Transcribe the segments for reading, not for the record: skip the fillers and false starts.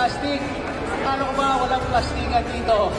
plastic. Ano ko ba walang plastikan dito?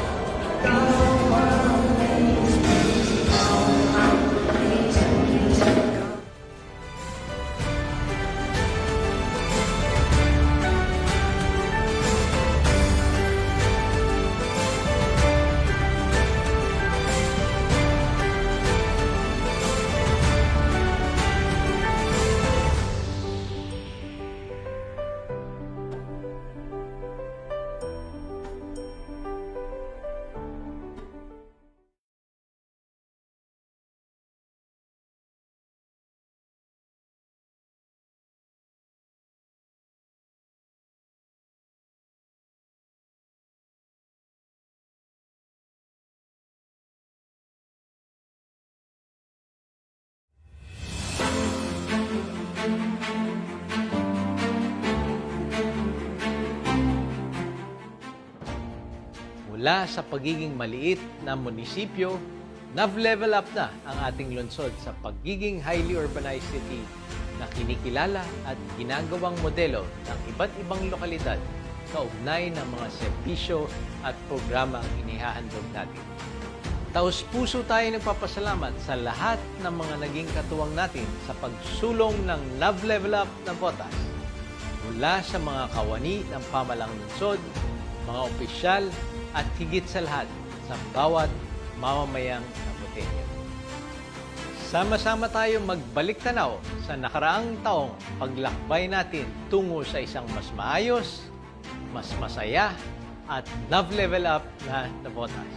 Mula sa pagiging maliit na munisipyo, nav-level up na ang ating lungsod sa pagiging highly urbanized city na kinikilala at ginagawang modelo ng iba't ibang lokalidad kaugnay ng mga serbisyo at programang inihahandog natin. Taos-puso tayo nagpapasalamat sa lahat ng mga naging katuwang natin sa pagsulong ng nav-level up na botas mula sa mga kawani ng pamalang lungsod, mga opisyal, at higit sa lahat sa bawat mamamayang Napotenyo. Sama-sama tayo magbalik tanaw sa nakaraang taong paglakbay natin tungo sa isang mas maayos, mas masaya, at nav-level up na Navotas.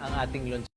ang ating lungsod.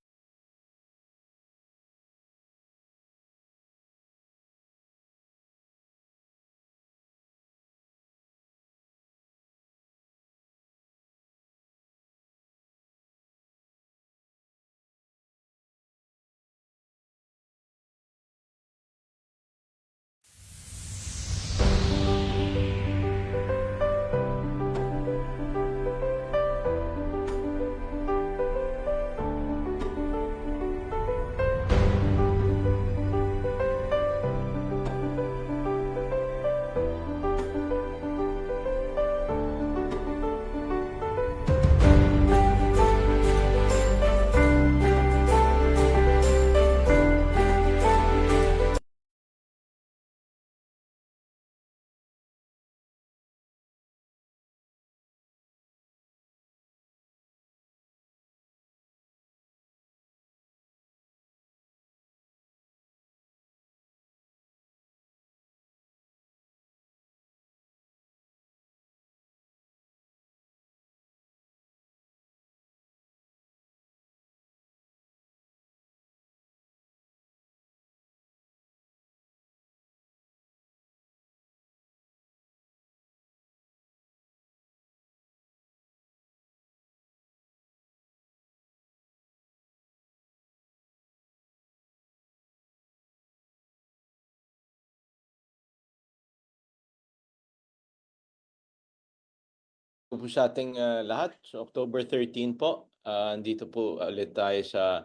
Po sa ating lahat. So October 13 po, andito po ulit tayo sa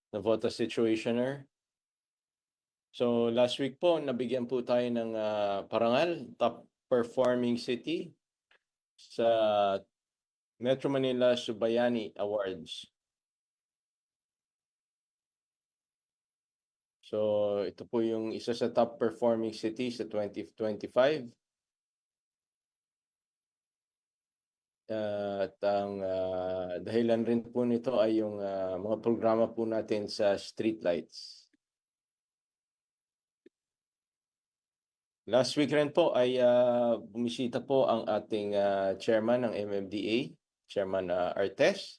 Navota Situationer. So last week po, nabigyan po tayo ng parangal, top performing city sa Metro Manila Subayani Awards. So ito po yung isa sa top performing city sa 2025. At ang dahilan rin po nito ay yung mga programa po natin sa streetlights. Last week rin po ay bumisita po ang ating chairman ng MMDA, Chairman Artes.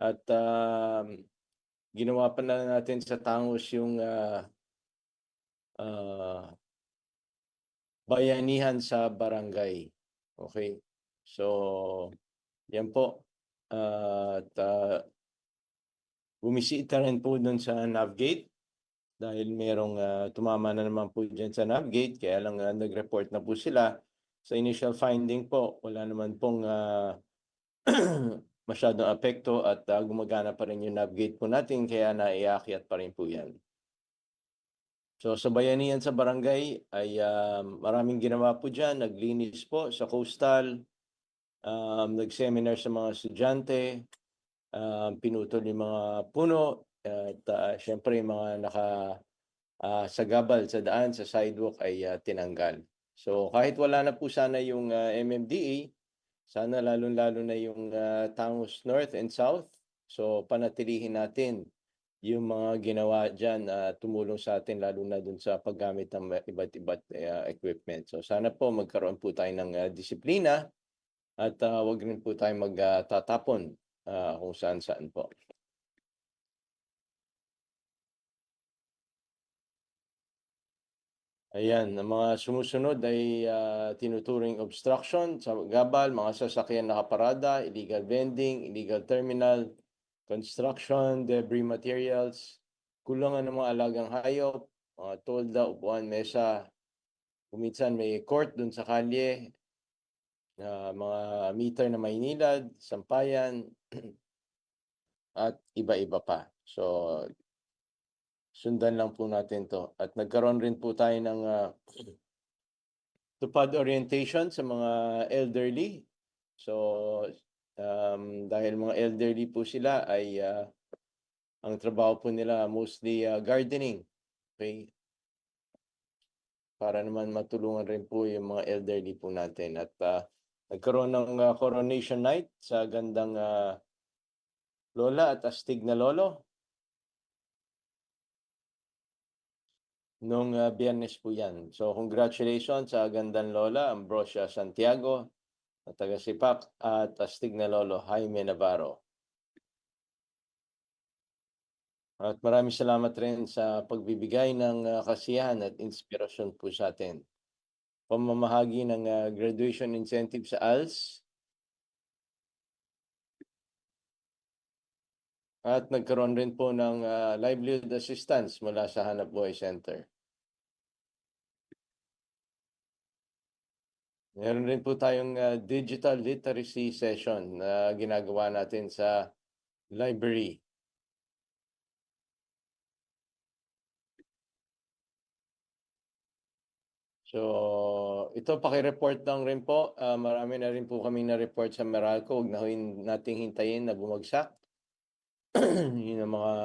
At ginawa pa na natin sa tangos yung bayanihan sa barangay. Okay? So, yan po. At bumisita rin po dun sa Navgate dahil merong tumama na naman po dyan sa Navgate, kaya lang nag-report na po sila. Sa initial finding po, wala naman pong masyadong apekto at gumagana pa rin yung Navgate po natin, kaya naiakyat pa rin po yan. So sa bayanihan sa barangay ay maraming ginawa po dyan, naglinis po sa coastal, nag-seminar sa mga estudyante, pinutol yung mga puno, at syempre yung mga sagabal sa daan, sa sidewalk ay tinanggal. So kahit wala na po sana yung MMDA, sana lalong-lalo na yung Tangos North and South. So panatilihin natin yung mga ginawa dyan tumulong sa atin lalo na dun sa paggamit ng iba't equipment. So sana po magkaroon po tayo ng disiplina at wag rin po tayo magtatapon kung saan-saan po. Ayan, ang mga sumusunod ay tinuturing obstruction sa gabal, mga sasakyan nakaparada, illegal vending, illegal terminal, construction, debris materials, kulangan ng mga alagang hayop, mga tolda, upuan, mesa. Kuminsan may court dun sa kalye, mga meter na Maynilad, Sampayan, at iba-iba pa. So, sundan lang po natin to. At nagkaroon rin po tayo ng tupad orientation sa mga elderly. So, dahil mga elderly po sila ay ang trabaho po nila mostly gardening. Okay? Para naman matulungan rin po yung mga elderly po natin. At nagkaroon ng coronation night sa gandang lola at astig na lolo. Nung Biyernes po yan. So congratulations sa gandang lola, Ambrosia Santiago, at taga-Sipak, at astig na lolo, Jaime Navarro. At maraming salamat rin sa pagbibigay ng kasiyahan at inspirasyon po sa atin. Pamamahagi ng graduation incentive sa ALS at nagkaroon rin po ng livelihood assistance mula sa Hanap Buhay Center. Meron rin po tayong digital literacy session na ginagawa natin sa library. So, ito pakireport lang rin po. Marami na rin po kami na-report sa Meralco. Huwag na nating hintayin na bumagsak. Yun ang mga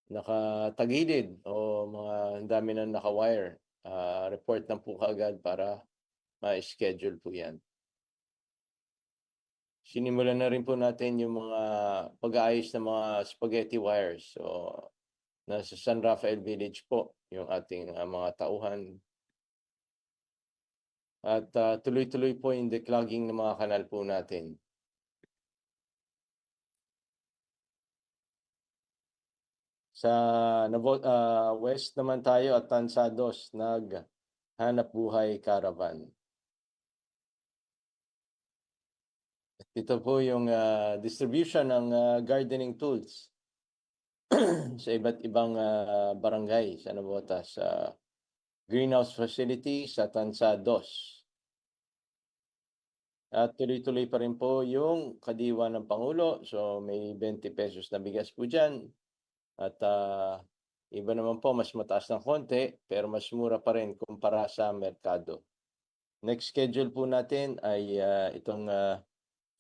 nakatagilid o mga ang dami na naka-wire. Report lang po kaagad para ma-schedule po yan. Sinimulan na rin po natin yung mga pag-aayos ng mga spaghetti wires. So, nasa San Rafael Village po yung ating mga tauhan. At tuloy-tuloy po yung declogging ng mga kanal po natin. Sa west naman tayo at Tansados, naghanap buhay caravan. Ito po yung distribution ng gardening tools sa iba't ibang barangay sa Navotas. Greenhouse facility sa Tansados. At tuloy-tuloy pa rin po yung kadiwa ng Pangulo. So may 20 pesos na bigas po dyan. At iba naman po, mas mataas ng konti, pero mas mura pa rin kumpara sa merkado. Next schedule po natin ay itong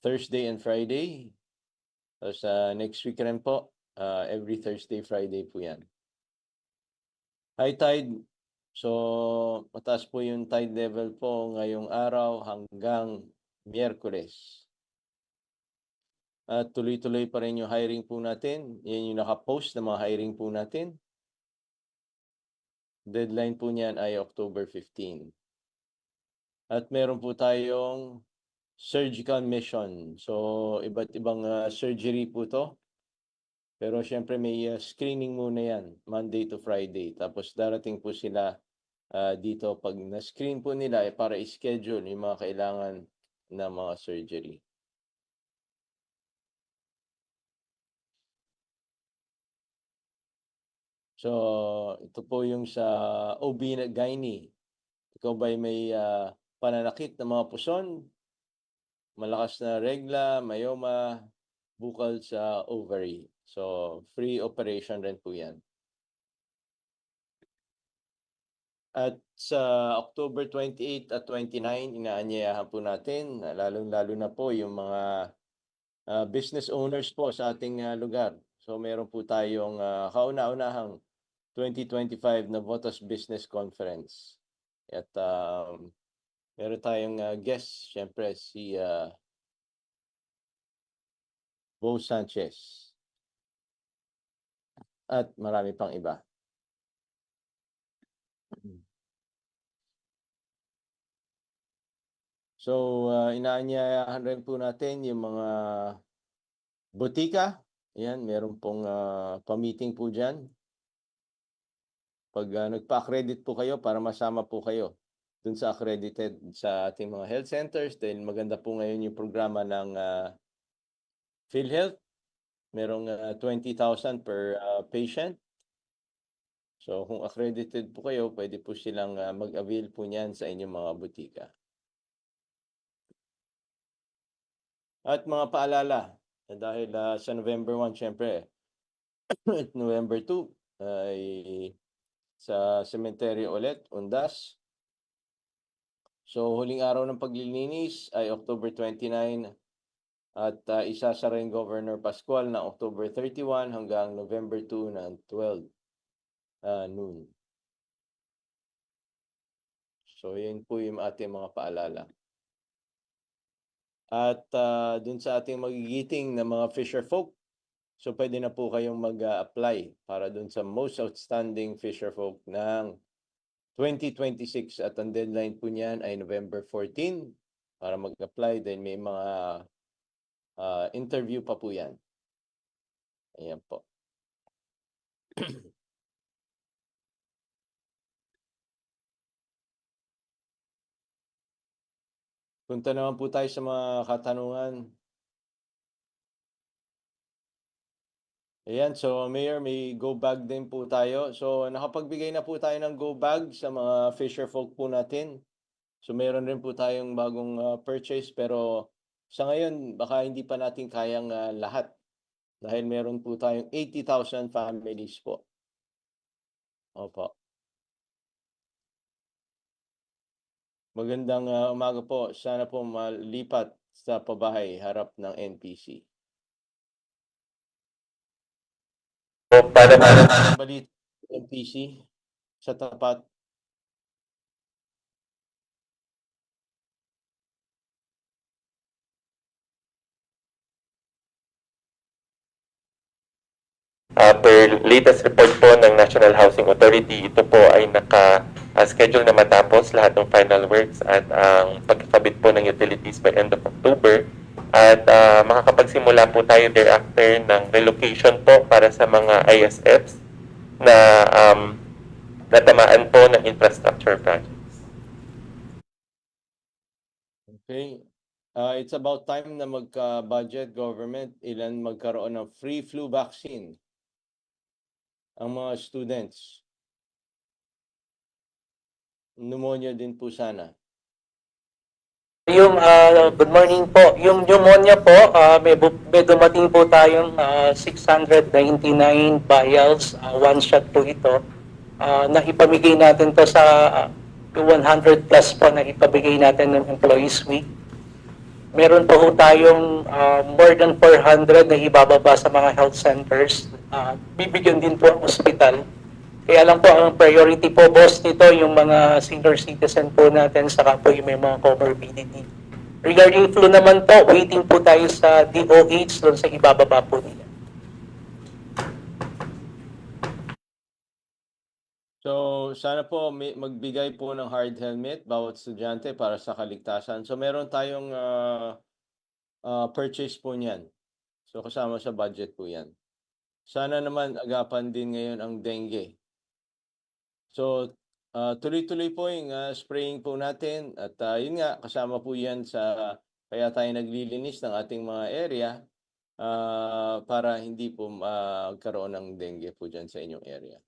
Thursday and Friday. So sa next week rin po, every Thursday, Friday po yan. High tide. So, mataas po yung tide level po ngayong araw hanggang Miyerkules. At tuloy-tuloy pa rin yung hiring po natin. Yan yung nakapost na mga hiring po natin. Deadline po niyan ay October 15. At meron po tayong surgical mission. So, iba't ibang surgery po to. Pero syempre may screening muna yan, Monday to Friday. Tapos darating po sila dito pag na-screen po nila para i-schedule yung mga kailangan na mga surgery. So, ito po yung sa OB na gynae. Ikaw ba'y may pananakit ng mga puson, malakas na regla, myoma, bukal sa ovary. So, free operation rin po yan. At sa October 28 at 29, inaanyayahan po natin, lalong-lalo na po yung mga business owners po sa ating lugar. So meron po tayong kauna-unahang 2025 na Votas Business Conference. At meron tayong guest, syempre si Bo Sanchez. At marami pang iba. So, inaanyayahan rin po natin yung mga butika. Ayan, meron pong pa-meeting po dyan. Pag nagpa-accredit po kayo para masama po kayo dun sa accredited sa ating mga health centers dahil maganda po ngayon yung programa ng PhilHealth. Merong 20,000 per patient. So, kung accredited po kayo, pwede po silang mag-avail po niyan sa inyong mga butika. At mga paalala, dahil sa November 1, syempre, at November 2, ay sa cemetery ulit, Undas. So, huling araw ng paglilinis ay October 29 at isasara yung Governor Pascual na October 31 hanggang November 2 ng 12 noon. So, yun po yung ating mga paalala. At dun sa ating magigiting na mga fisher folk, so pwede na po kayong mag-apply para dun sa most outstanding fisher folk ng 2026 at ang deadline po niyan ay November 14 para mag-apply. Then may mga interview pa po yan. Ayan po. Punta naman po tayo sa mga katanungan. Ayan, so Mayor, may go bag din po tayo. So nakapagbigay na po tayo ng go bag sa mga fisher folk po natin. So meron rin po tayong bagong purchase, pero sa ngayon baka hindi pa natin kayang lahat dahil meron po tayong 80,000 families po. Opo. Magandang umaga po. Sana po malipat sa pabahay harap ng NPC. Para Balita NPC sa tapat. per latest report po ng National Housing Authority, ito po ay naka-schedule na matapos lahat ng final works at ang pagkakabit po ng utilities by end of October. At makakapagsimula po tayo thereafter ng relocation po para sa mga ISFs na natamaan po ng infrastructure projects. Okay. It's about time na magka-budget government, ilan magkaroon ng free flu vaccine ang mga students. Pneumonia din po sana. Yung good morning po. Yung pneumonia po, may dumating po tayong 699 vials, one shot po ito. Na ipamigay natin to sa 100 plus po na ipamigay natin ng Employees Week. Meron po tayong more than 400 na ibababa sa mga health centers. Bibigyan din po ang ospital. Kaya lang po, ang priority po, boss, nito yung mga senior citizen po natin, saka po yung may mga comorbidity. Regarding flu naman po, waiting po tayo sa DOH doon sa ibababa po nila. So, sana po magbigay po ng hard helmet bawat estudyante para sa kaligtasan. So, meron tayong purchase po niyan. So, kasama sa budget po yan. Sana naman agapan din ngayon ang dengue. So, tuloy-tuloy po yung spraying po natin. At yun nga, kasama po yan sa kaya tayo naglilinis ng ating mga area para hindi po magkaroon ng dengue po dyan sa inyong area.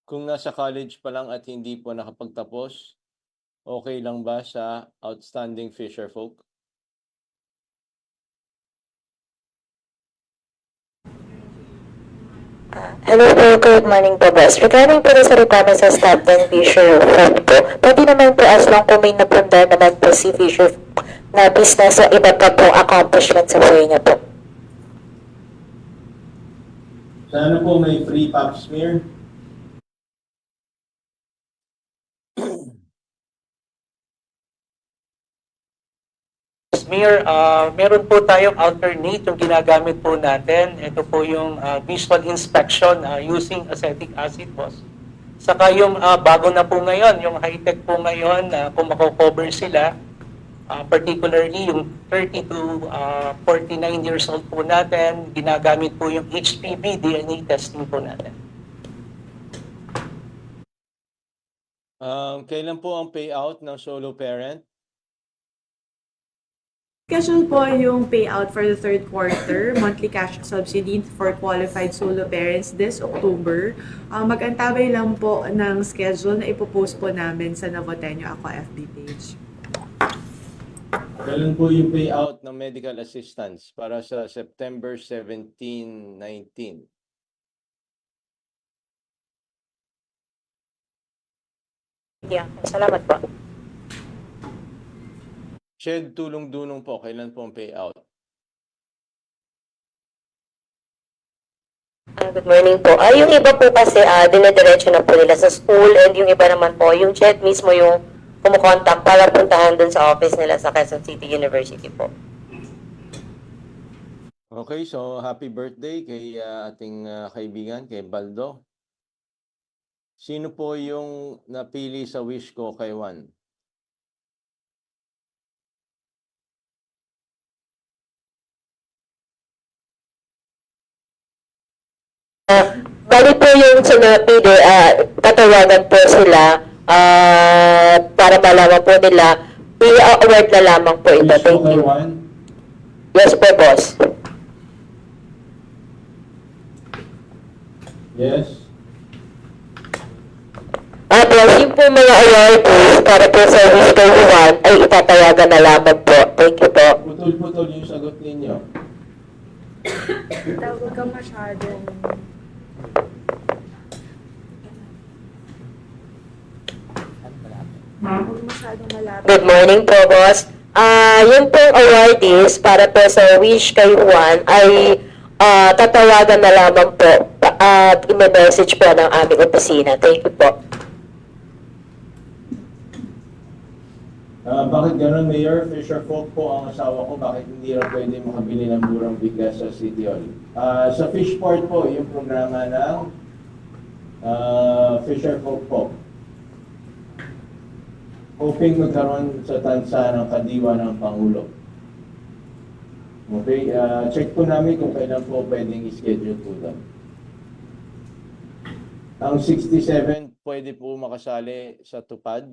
Kung nasa college pa lang at hindi po nakapagtapos, okay lang ba sa outstanding fisher folk? Hello po, good morning po, boss. Regarding po sa requirements sa staff ng Fisher Folk po, pwede naman po as long po may napunda naman po si Fisher na business o iba pa po accomplishment sa buhay niya po. Sana po may free pap smear. Mayor, meron po tayong alternate yung ginagamit po natin. Ito po yung visual inspection using acetic acid, boss. Saka yung bago na po ngayon, yung high-tech po ngayon, kung mako-cover sila, particularly yung 30 to 49 years old po natin, ginagamit po yung HPV DNA testing po natin. Kailan po ang payout ng solo parent? Schedule po yung payout for the third quarter, monthly cash subsidy for qualified solo parents this October. Mag-antabay lang po ng schedule na ipopost po namin sa Navotenyo Ako FB page. Kailan po yung payout ng medical assistance para sa September 17, 19? Yeah, salamat po. Shed tulong-dunong po, kailan po ang payout? Good morning po. Yung iba po kasi dinediretso na po nila sa school and yung iba naman po, yung chat mismo yung kumukontak para puntahan dun sa office nila sa Quezon City University po. Okay, so happy birthday kay ating kaibigan, kay Baldo. Sino po yung napili sa wish ko kay Juan? Bali po yung sinabi, tatawagan po sila para malaman po nila, i-award na lamang po ito. Fish Thank you. One. Yes po, boss. Yes. Boss, yung po mga awardees para po sa Wish Kay Juan ay itatawagan na lamang po. Thank you po. Putol-putol yung sagot ninyo. Huwag kang masyadong... Huwag masyadong malapit. Good morning po, boss. Yung pong awardees para po sa Wish Kay Juan ay tatawagan na lamang po at i-message po ng aming opisina. Thank you po. Bakit ganun, Mayor? Fisher folk po ang asawa ko. Bakit hindi raw pwede makabili ng murang bigas sa City Hall? Sa Fishport po, yung programa ng Fisher folk po. Hoping magkaroon sa tansa ng kadiwa ng Pangulo. Okay, check po namin kung kailan po pwedeng i-schedule po doon. Ang 67 pwede po makasali sa tupad.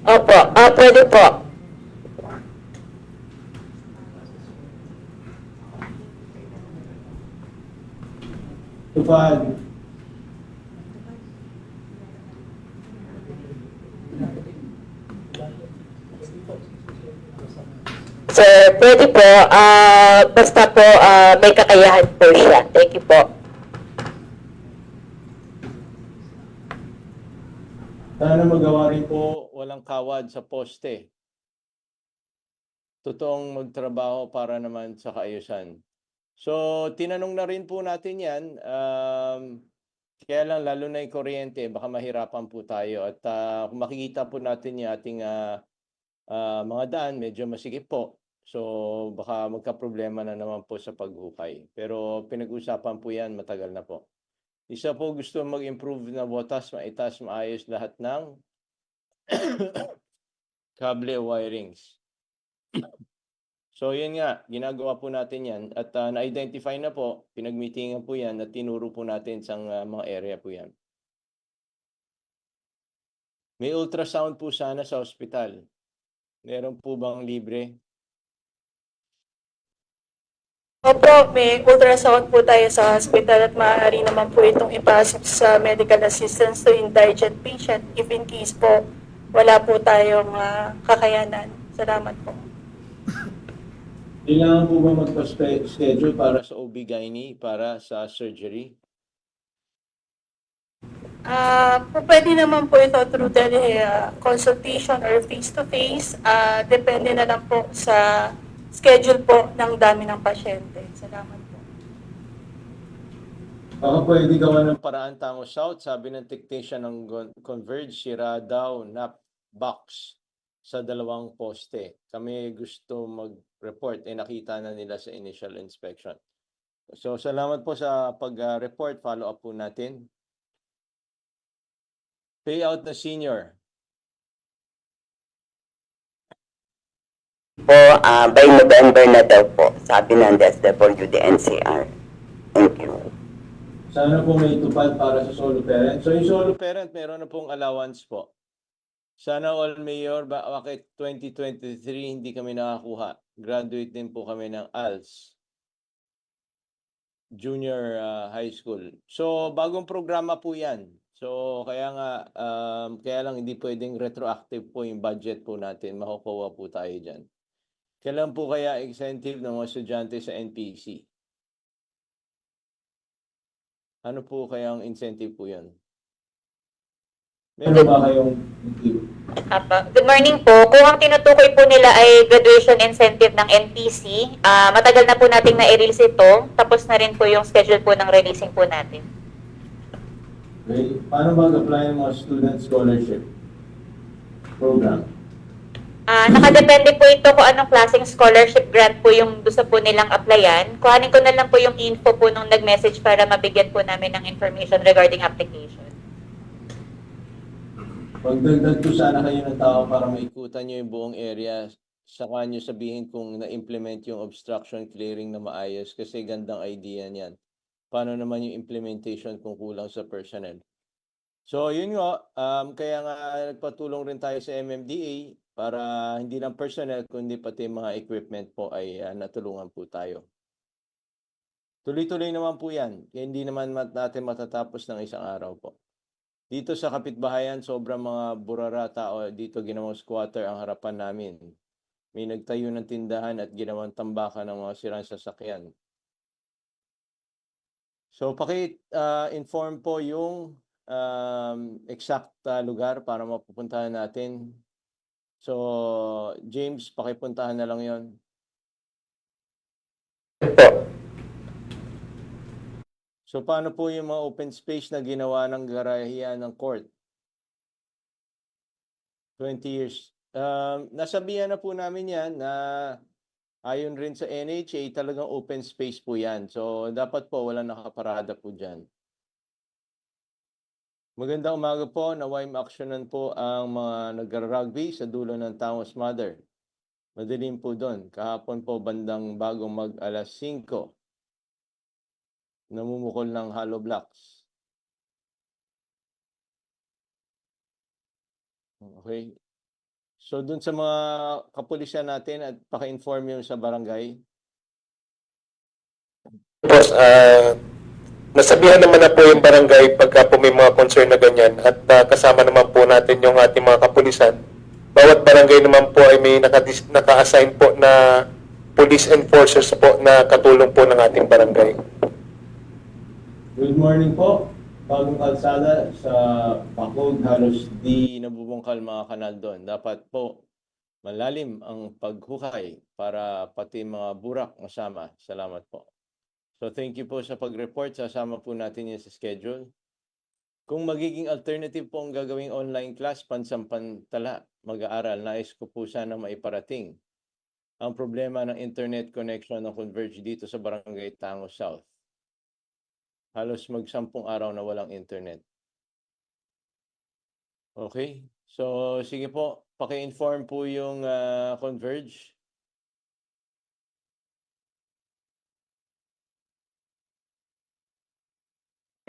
Opo, pwede po. Tupad. Sir, pwede po, basta po may kakayahan po siya. Thank you po. Sana magawa rin po walang kawad sa poste. Totoong magtrabaho para naman sa kaayusan. So, tinanong na rin po natin yan. Kaya lang, lalo na yung kuryente, baka mahirapan po tayo. At kung makikita po natin yung ating mga daan, medyo masikip po. So, baka magka-problema na naman po sa paghukay. Pero pinag-usapan po yan, matagal na po. Isa po gusto mag-improve na butas, maitas, maayos lahat ng kable wirings. So, yun nga, ginagawa po natin yan. At na-identify na po, pinag-meetingan po yan at tinuro po natin sa mga area po yan. May ultrasound po sana sa ospital. Meron po bang libre? Opo, may ultrasound po tayo sa hospital at maaari naman po itong ipasok sa medical assistance to indigent patient if in case po wala po tayong kakayanan. Salamat po. Kailangan po ba magpa-schedule para sa OB-GYN, para sa surgery? Pwede naman po ito through consultation or face-to-face. Depende na lang po sa schedule po ng dami ng pasyente. Salamat po. Baka pwede gawa ng paraan Tango South. Sabi ng technician ng Converge, sira daw na box sa dalawang poste. Kami gusto mag-report. Nakita na nila sa initial inspection. So, salamat po sa pag-report. Follow up po natin. Payout na senior. Po, by November na daw po, sabi ng DSWD NCR. Thank you. Sana po may tupad para sa solo parent. So yung solo parent, meron na pong allowance po. Sana all mayor, bakit 2023 hindi kami nakakuha? Graduate din po kami ng ALS. Junior high school. So bagong programa po yan. So kaya nga, kaya lang hindi pwedeng retroactive po yung budget po natin. Makukuha po tayo dyan. Kailan po kaya incentive ng mga estudyante sa NPC? Ano po kaya ang incentive po yan? Meron ba kayong incentive? Good morning po. Kung ang tinutukoy po nila ay graduation incentive ng NPC, matagal na po nating na-release ito. Tapos na rin po yung schedule po ng releasing po natin. Okay. Paano mag-apply ng mga student scholarship program? Nakadepende po ito kung anong klaseng scholarship grant po yung gusto po nilang applyan. Kuhanin ko na lang po yung info po nung nag-message para mabigyan po namin ng information regarding application. Magdagdag po sana kayo ng tao para maikutan nyo yung buong area. Saka nyo sabihin kung na-implement yung obstruction clearing na maayos kasi gandang idea niyan. Paano naman yung implementation kung kulang sa personnel? So, yun nga, kaya nga nagpatulong rin tayo sa MMDA para hindi lang personnel kundi pati mga equipment po ay natulungan po tayo. Tuloy-tuloy naman po yan. Kaya hindi naman natin matatapos ng isang araw po. Dito sa kapitbahayan, sobrang mga burara tao dito ginawang squatter ang harapan namin. May nagtayo ng tindahan at ginawang tambakan ng mga sirang sasakyan. So, inform po yung exact lugar para mapupuntahan natin. So, James, pakipuntahan na lang yon. Po. So, paano po yung mga open space na ginawa ng garahian ng court? 20 years. Nasabihan na po namin yan na ayon rin sa NHA, talagang open space po yan. So, dapat po walang nakaparada po dyan. Magandang umaga po. Naway ma-actionan po ang mga nagra-rugby sa dulo ng Taos Mother. Madilim po doon. Kahapon po bandang bagong mag-alas 5. Namumukol ng hollow blocks. Okay. So doon sa mga kapulisan natin at paki-inform yung sa barangay. Boss, nasabihan naman na po yung barangay pagka po may mga concern na ganyan at kasama naman po natin yung ating mga kapulisan. Bawat barangay naman po ay may naka-assign po na police enforcers po na katulong po ng ating barangay. Good morning po. Bagong kalsada sa Pakog, halos di nabubungkal mga kanal doon. Dapat po malalim ang paghukay para pati mga burak masama. Salamat po. So thank you po sa pag-report. Sasama po natin yun sa schedule. Kung magiging alternative po ang gagawing online class, pansampantala, mag-aaral, nais ko po sana maiparating ang problema ng internet connection ng Converge dito sa Barangay Tango South. Halos mag-10 araw na walang internet. Okay? So, sige po, paki-inform po yung Converge.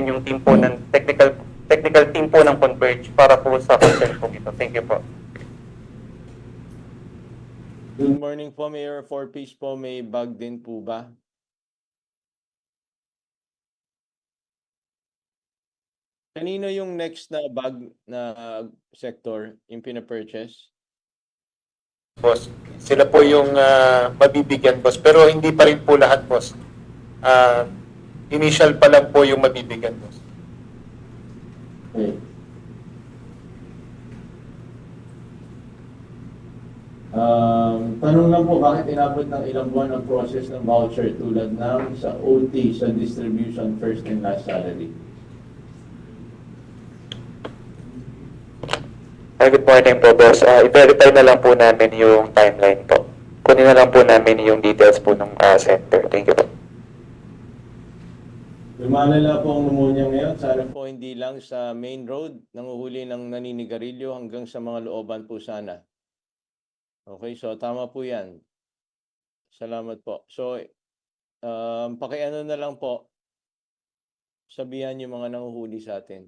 Yung team po ng technical team po ng Converge para po sa concern po ito. Thank you po. Good morning po, Mayor. 4-piece po, may bag din po ba? Kanino yung next na bag na sector yung pinapurchase? Boss, sila po yung mabibigyan, boss. Pero hindi pa rin po lahat, boss. Initial pa lang po yung mabibigyan, boss. Okay. Tanong lang po, bakit inabot ng ilang buwan ang process ng voucher tulad ng sa OT, sa distribution first and last salary? Good morning po, boss. I-verify na lang po namin yung timeline po. Kunin na lang po namin yung details po ng center. Thank you po. Lumalala po ang pneumonia ngayon. Sana po hindi lang sa main road, nanguhuli ng naninigarilyo hanggang sa mga looban po sana. Okay, so tama po yan. Salamat po. So, pakiano na lang po, sabihan yung mga nanguhuli sa atin.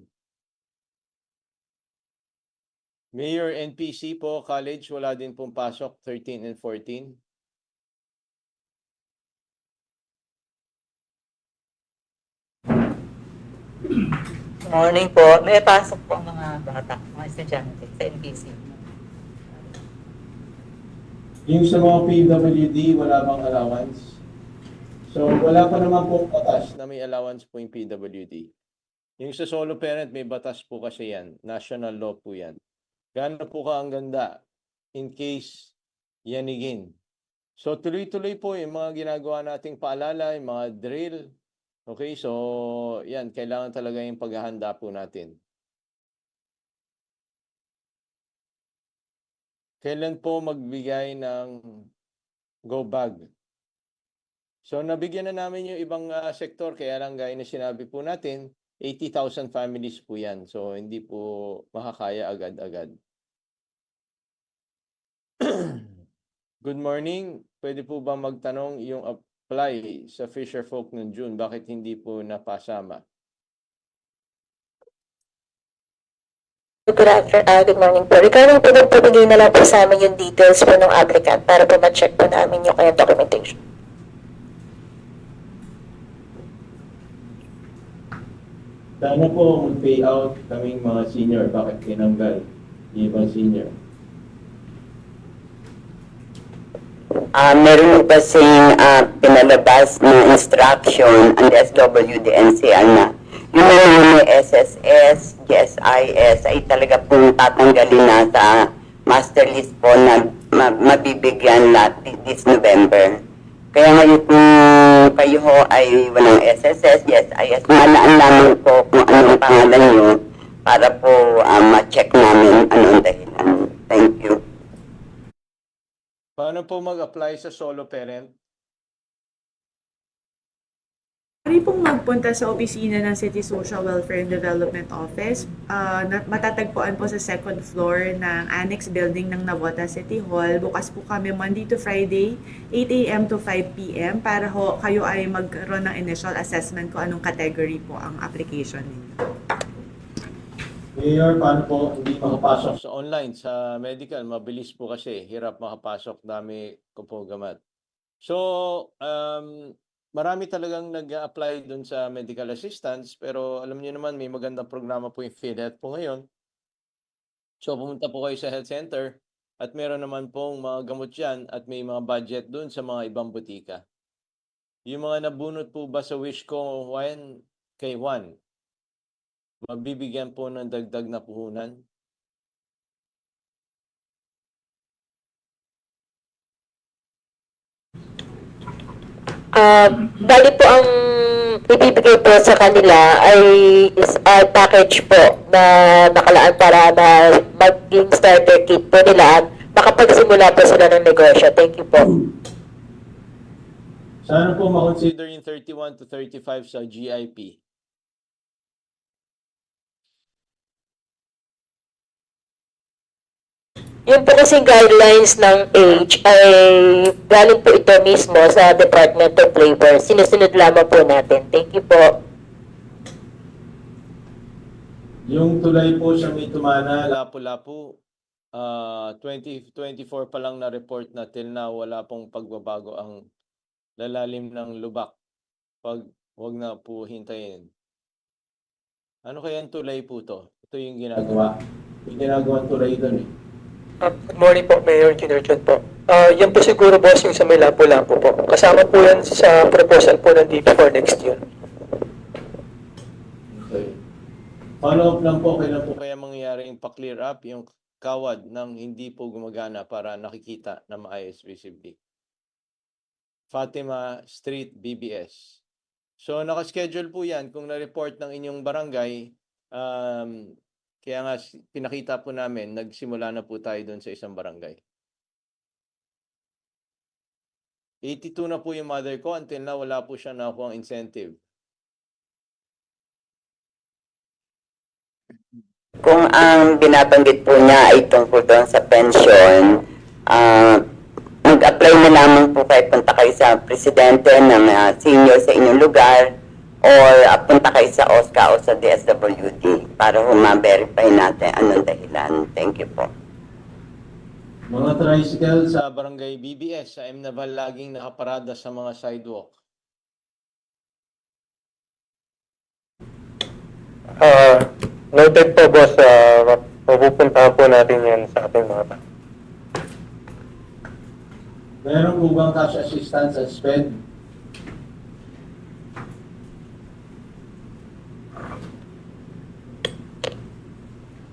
Mayor, NPC po, college, wala din pong pasok, 13 and 14. Morning po. May pasok po ang mga bata, mga estudyante sa NPC. Yung sa mga PWD, wala bang allowance? So, wala pa naman pong batas na may allowance po yung PWD. Yung sa solo parent, may batas po kasi yan. National law po yan. Gano'n po ka ang ganda in case yanigin. So, tuloy-tuloy po yung mga ginagawa nating paalala, yung mga drill. Okay, so yan, kailangan talaga yung paghahanda po natin. Kailan po magbigay ng go bag? So, nabigyan na namin yung ibang sektor, kaya lang gaya na sinabi po natin, 80,000 families po yan. So, hindi po makakaya agad-agad. Good morning. Pwede po ba magtanong yung apply sa Fisher Folk noong June? Bakit hindi po napasama? Good morning po. Regarding po pabigay na lang po sa amin yung details po ng applicant para po ma-check po namin yung kanyang documentation. Sana po mag-pay out kaming mga senior. Bakit tinanggal yung ibang senior? Meron po kasing pinalabas na instruction ang SWD NCR na yung mga may SSS, GSIS ay talaga pong tatanggalin na sa master list po na mabibigyan lahat this November. Kaya ngayon kung kayo ho ay walang SSS, GSIS, malaan lamang po kung anong pangalan nyo para po ma-check namin anong dahilan. Thank you. Paano po mag-apply sa solo parent? Pwede pong magpunta sa opisina ng City Social Welfare and Development Office. Matatagpuan po sa second floor ng Annex Building ng Navota City Hall. Bukas po kami Monday to Friday, 8 a.m. to 5 p.m. para kayo ay magkaroon ng initial assessment kung anong category po ang application ninyo. Mayor, paano po hindi makapasok sa online, sa medical? Mabilis po kasi, hirap makapasok, dami ko po gamat. So, marami talagang nag-apply dun sa medical assistance, pero alam niyo naman, may magandang programa po yung PhilHealth po ngayon. So, pumunta po kayo sa health center at meron naman pong mga gamot yan at may mga budget dun sa mga ibang butika. Yung mga nabunot po ba sa wish ko, kay Juan, mabibigyan po ng dagdag na puhunan? Bali po ang ibibigay po sa kanila ay package po na nakalaan para maging starter kit po nila at makapagsimula po sila ng negosyo. Thank you po. Sana po makonsider yung 31 to 35 sa GIP. Yung po kasing guidelines ng age ay galing po ito mismo sa Department of Labor. Sinusunod lamang po natin. Thank you po. Yung tulay po sa may tumana, Lapu-Lapu, 2024 pa lang na report na till now, wala pong pagbabago ang lalalim ng lubak. Wag na po hintayin. Ano kaya ang tulay po to? Ito yung ginagawa. Yung ginagawang tulay doon eh. Good morning po, Mayor Engineer John po. Yan po siguro, boss, yung sa may Lapu-Lapu po. Kasama po yan sa proposal po ng DP for next year. Okay. Follow up lang po, kailan po kaya mangyayari yung pa-clear up yung kawad ng hindi po gumagana para nakikita na maayos visibly. Fatima Street, BBS. So, nakaschedule po yan. Kung na-report ng inyong barangay, kaya nga pinakita po namin, nagsimula na po tayo doon sa isang barangay. 82 na po yung mother ko. Until now, wala po siya nakuha ang incentive. Kung ang binabanggit po niya ay tungkol doon sa pension, mag-apply na lamang po kayo, punta kayo sa presidente ng senior sa inyong lugar or punta kayo sa OSCA o sa DSWD para ma-verify natin anong dahilan. Thank you po. Mga tricycle sa barangay BBS sa M. Naval laging nakaparada sa mga sidewalk. Noted po, boss. Mapupuntahan po natin yan sa ating mga tao. Meron po bang cash assistance at SPED?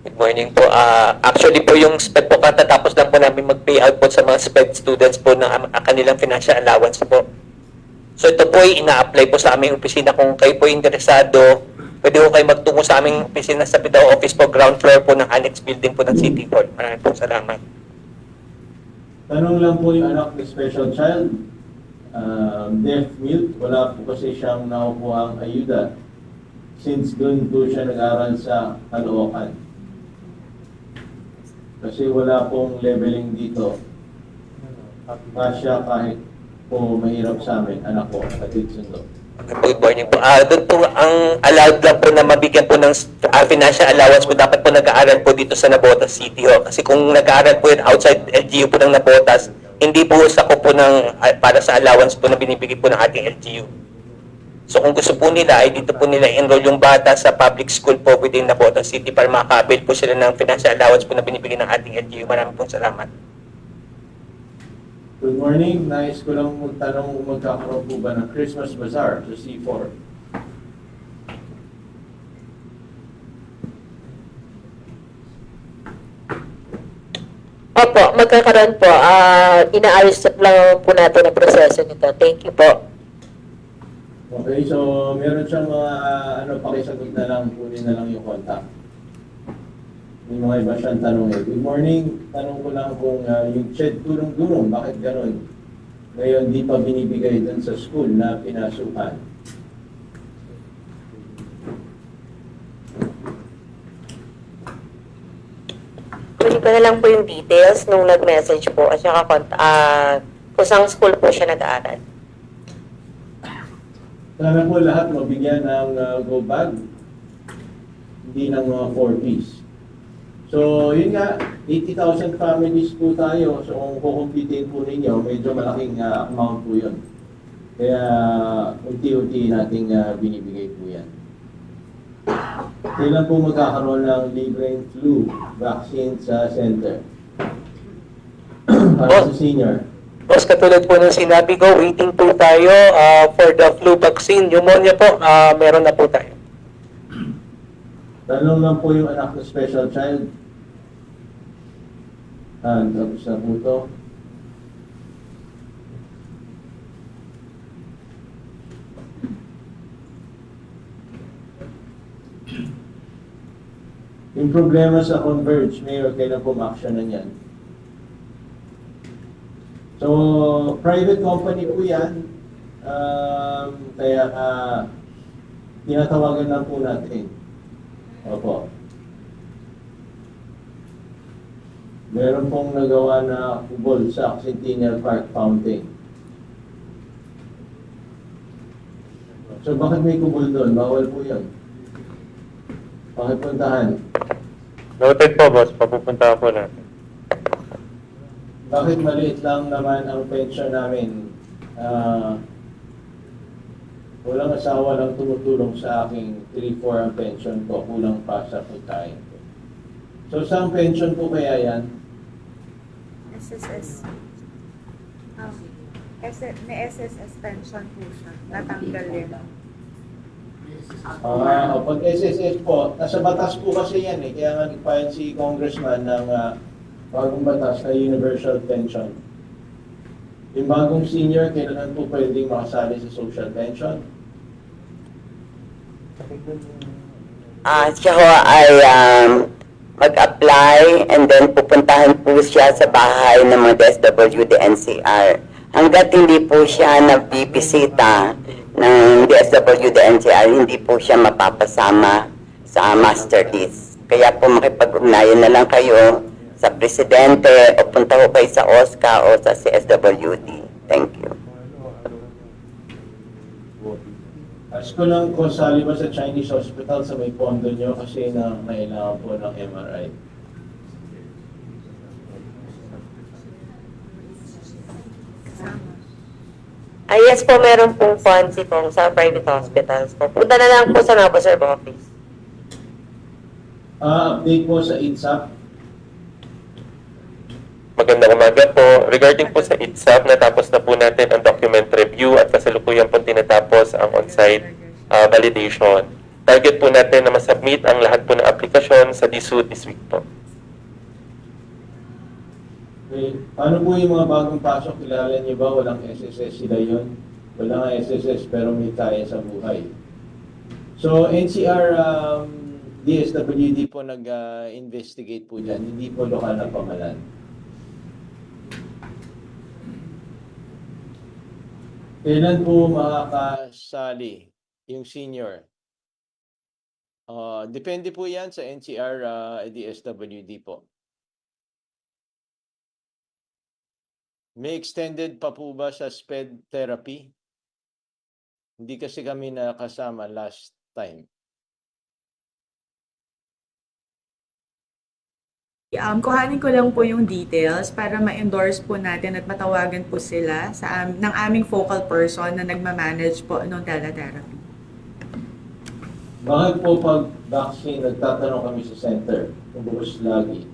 Good morning po. Actually po yung SPED po katatapos lang po namin mag-pay out po sa mga SPED students po ng kanilang financial allowance po. So ito po ay ina-apply po sa aming opisina. Kung kayo po interesado, pwede po kayo magtungo sa aming opisina sa Pitao Office po, ground floor po ng Annex Building po ng City Hall. Maraming po salamat. Tanong lang po yung anak ni special child. Deaf mute, wala po kasi siyang nakukuha ang ayuda. since doon po siya nag-aral sa Caloocan. Kasi wala pong leveling dito. Kasya kahit po mahirap sa amin, anak ko, kapatid sundo. Good morning po. Doon po ang allowed lang po na mabigyan po ng financial allowance po dapat po nag-aaral po dito sa Navotas City. Kasi kung nag-aaral po yun outside LGU po ng Navotas, hindi po sakop po ng para sa allowance po na binibigay po ng ating LGU. So kung gusto po nila ay dito po nila enroll yung bata sa public school po within Navotas City para makabil po sila ng financial allowance po na binibigay ng ating LGU. Maraming pong salamat. Good morning. Nais ko lang magtanong kung magkakaroon po ba ng Christmas Bazaar sa C4. Opo, magkakaroon po. Inaayos lang po natin ang proseso nito. Thank you po. Okay, so meron siyang mga pakisagot na lang, kunin na lang yung contact. May mga iba siyang tanong eh. Good morning. Tanong ko lang kung yung CHED tulong-tulong, bakit ganun? Ngayon, di pa binibigay dun sa school na pinasukan. Kunin ko na lang po yung details nung nag-message po at saka kung saan school po siya nag-aaral. Sana po lahat mabigyan ng go bag, hindi ng mga 4-piece. So, yun nga, 80,000 families po tayo. So, kung kukumpitin po ninyo, medyo malaking amount po yun. Kaya, unti-unti nating binibigay po yan. Kailan po magkakaroon ng libreng flu vaccine sa center? Para sa senior. Boss, katulad po ng sinabi ko, waiting po tayo for the flu vaccine. Pneumonia po, meron na po tayo. Tanong lang po yung anak ng special child. Tapos na po ito. Yung problema sa Converge, Mayor, kailan po ma-action na yan? So, private company po yan. Kaya, tinatawagan lang po natin. Opo. Meron pong nagawa na kubol sa Centennial Park Fountain. So bakit may kubol doon? Bawal po yun. Bakit puntahan? Noted po, boss. Papupunta po natin. Bakit maliit lang naman ang pension namin? Walang asawa lang tumutulong sa aking 3-4 ang pension ko. Kulang pa sa pagkain ko. So, saan pension po kaya yan? SSS. May SSS pension po siya. Natanggal yun. Pag SSS po, nasa batas po kasi yan eh. Kaya nga nagpayan si Congressman ng bagong batas na universal pension. Yung bagong senior, kailangan po pwedeng makasali sa social pension? Siya ho ay mag-apply and then pupuntahan po siya sa bahay ng mga DSWD NCR. Hanggat hindi po siya nagbibisita ng DSWD NCR, hindi po siya mapapasama sa master list. Kaya po makipag-ugnayan na lang kayo sa presidente o punta ko kayo sa OSCA o sa CSWD. Thank you. Ask ko lang kung sali ba sa Chinese hospital sa may pondo nyo kasi nailangan po ng MRI. Yes po, meron pong funds itong sa private hospitals po. Punta na lang po sa Navoserve office. Update po sa ITSAP. Magandang umaga po. Regarding po sa ITSAP, natapos na po natin ang document review at kasalukuyan po tinatapos ang on-site validation. Target po natin na masubmit ang lahat po ng aplikasyon sa DSUD this week po. Okay. Paano po yung mga bagong pasok? Kilala niyo ba? Walang SSS sila yun? Walang SSS pero may kaya sa buhay. So, NCR, DSWD po nag-investigate po dyan. Hindi po lokal na pamalan. Kailan po makakasali yung senior Depende po yan sa NCR DSWD po. May extended pa po ba sa SPED therapy? Hindi kasi kami nakasama last time. Kuhanin ko lang po yung details para ma-endorse po natin at matawagan po sila ng aming focal person na nagmamanage po ng teletherapy. Bakit po pag vaccine, nagtatanong kami sa center, kung lagi?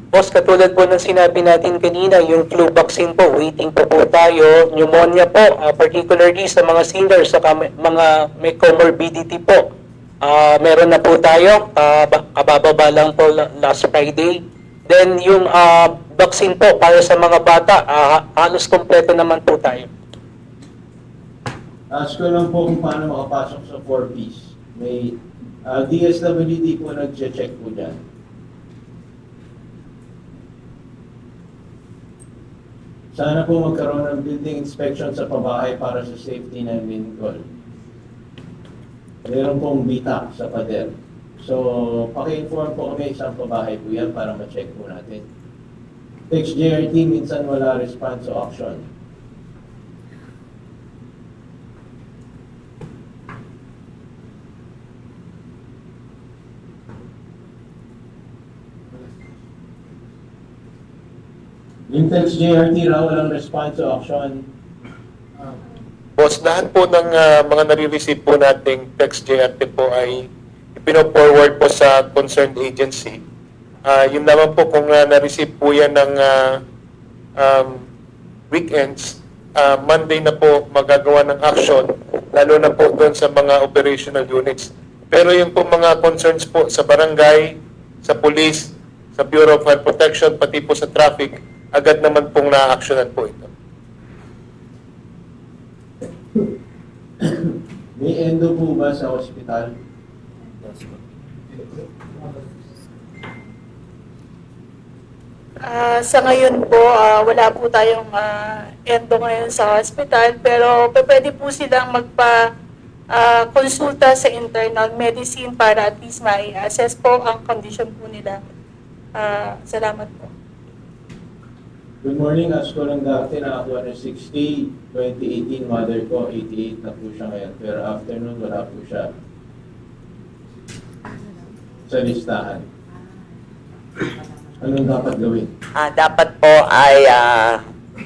Boss, katulad po ng sinabi natin kanina, yung flu vaccine po, waiting pa po tayo. Pneumonia po, particularly sa mga seniors, sa mga may comorbidity po. Meron na po tayo, kabababa lang po last Friday. Then yung vaccine po para sa mga bata, halos kompleto naman po tayo. Ask ko lang po kung paano makapasok sa 4Ps. May DSWD po nag-check po dyan. Sana po magkaroon ng building inspection sa pabahay para sa safety ng Lincoln. Meron pong bita sa pader. So, paki-inform po kami isang pabahay po yan para ma-check po natin. Text JRT, minsan wala response o action. Yung text JRT raw walang response o action. Boss, lahat po ng mga nare-receive po nating text JRT po ay ipino-forward po sa concerned agency. Yun naman po kung na-receive po yan ng weekends, Monday na po magagawa ng action, lalo na po doon sa mga operational units. Pero yung po mga concerns po sa barangay, sa police, sa Bureau of Fire Protection, pati po sa traffic, agad naman pong na-actionan po ito. May endo po ba sa ospital? Sa ngayon po, wala po tayong endo ngayon sa hospital, pero pwede po silang konsulta sa internal medicine para at least ma-assess po ang condition po nila. Salamat po. Good morning, ask ko lang dati na ako ng 60, 2018, mother ko, 88 na po siya ngayon. Pero afternoon, wala po siya sa listahan. Anong dapat gawin? Dapat po ay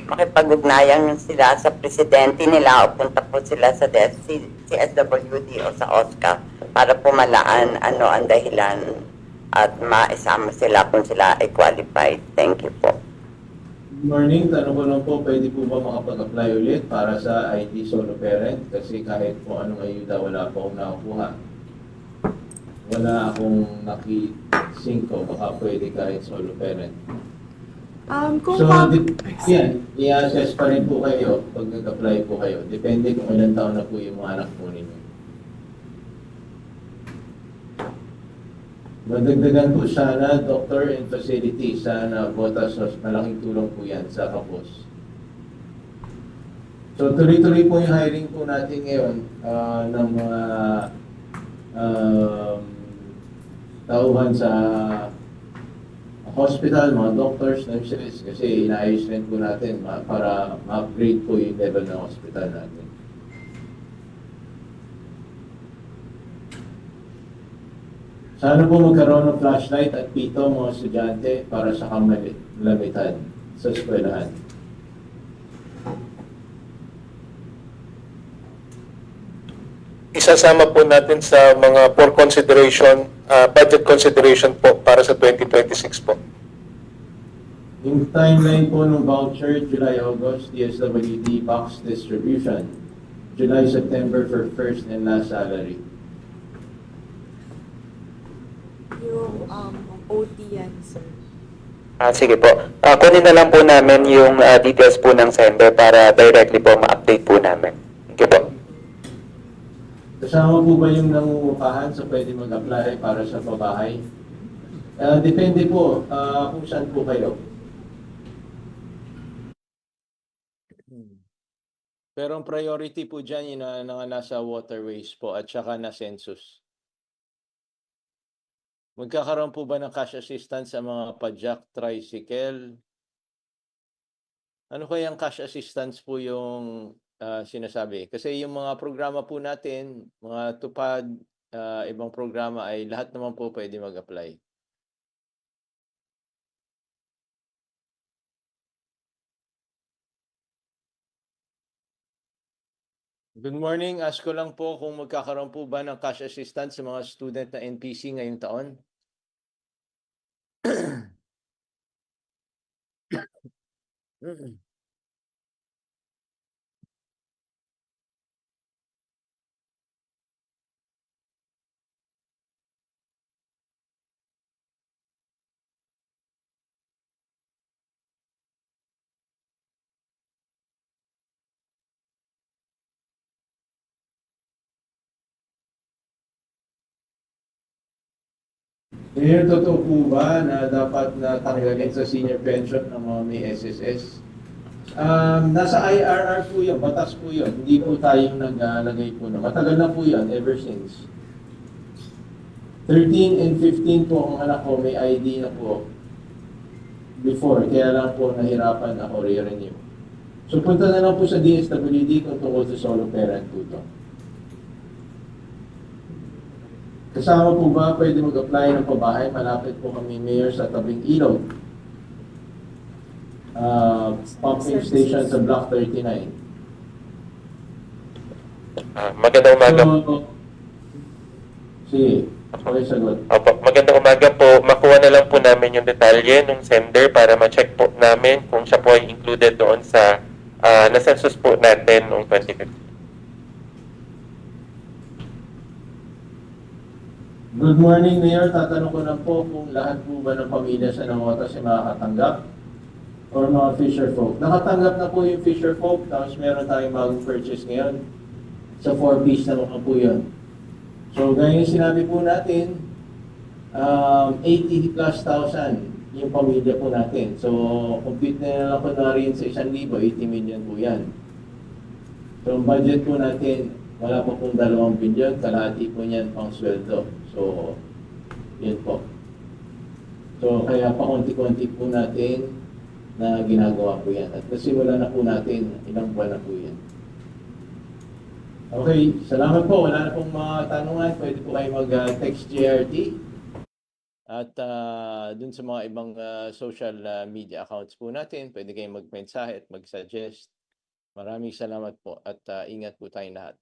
makipag-ugnayan sila sa presidente nila o punta po sila sa CSWD o sa OSCA para pumalaan ano ang dahilan at maisama sila kung sila ay qualified. Thank you po. Good morning, tanong ko lang po, pwede po ba makapag-apply ulit para sa ID solo parent? Kasi kahit po anong ayuda, wala po akong nakakuha. Wala akong naki-5, baka pwede kahit solo parent. Yan, i-assess pa rin po kayo pag nag-apply po kayo. Depende kung ilang taon na po yung mga anak po ninyo. Madagdagan po sana, doctor and facility, sana botas, malaking tulong po yan sa kapos. So tuloy-tuloy po yung hiring po natin ngayon ng mga tauhan sa hospital, mga doctors, nurses, kasi inaayos rin po natin para ma-upgrade po yung level ng hospital natin. Sana po magkaroon ng flashlight at pito mga estudyante para sa kalamitan sa eskwelahan. Isasama po natin sa mga for consideration, budget consideration po para sa 2026 po. Yung timeline po ng voucher, July-August, DSWD box distribution. July-September for first and last salary. Yung OT yan, sir. Sige po. Kunin na lang po namin yung details po ng sender para directly po ma-update po namin. Thank you po. Kasama po ba yung nangungupahan sa pwede mag-apply para sa pabahay? Depende po kung saan po kayo. Pero ang priority po dyan yung nasa waterways po at saka na census. Magkakaroon po ba ng cash assistance sa mga pajak, tricycle? Ano kaya ang cash assistance po yung sinasabi? Kasi yung mga programa po natin, mga tupad, ibang programa ay lahat naman po pwede mag-apply. Good morning. Ask ko lang po kung magkakaroon po ba ng cash assistance sa mga student na NPC ngayong taon? Ngayon, totoo po ba na dapat natanggalin sa senior pension ng mga may SSS? Nasa IRR po yun, batas po yun. Hindi po tayong naglagay po na. Matagal na po yun, ever since. 13 and 15 po ang anak ko, may ID na po. Before, kaya lang po nahirapan ako re-renew. So punta na lang po sa DSWD kung tungkol sa solo parent po ito. Kasama po ba pwede mag-apply ng pabahay? Malapit po kami mayor sa tabing ilog. Pumping station sa Block 39. Magandang umaga. Sige, okay, sagot. Opo, magandang umaga po. Makuha na lang po namin yung detalye ng sender para ma-check po namin kung siya po ay included doon sa na-census po natin noong 2015. Good morning, Mayor. Tatanong ko na po kung lahat po ba ng pamilya sa Nangota ay makakatanggap or mga fisher folk. Nakatanggap na po yung fisher folk, tapos meron tayong bagong purchase ngayon. Sa 4-piece na mga po yun. So, gaya yung sinabi po natin, 80 plus thousand yung pamilya po natin. So, compute na lang po na rin sa 1,000, 80 million po yan. So, ang budget po natin, wala po pong 2 billion, kalahati po niyan pang sweldo. So, yun po. So, kaya pa konti-konti po natin na ginagawa po yan. At nasimula na po natin, ilang buwan na po yan. Okay, salamat po. Wala na pong mga tanungan. Pwede po kayo mag-text JRT. At dun sa mga ibang social media accounts po natin, pwede kayong magmensahe at mag-suggest. Maraming salamat po at ingat po tayong lahat.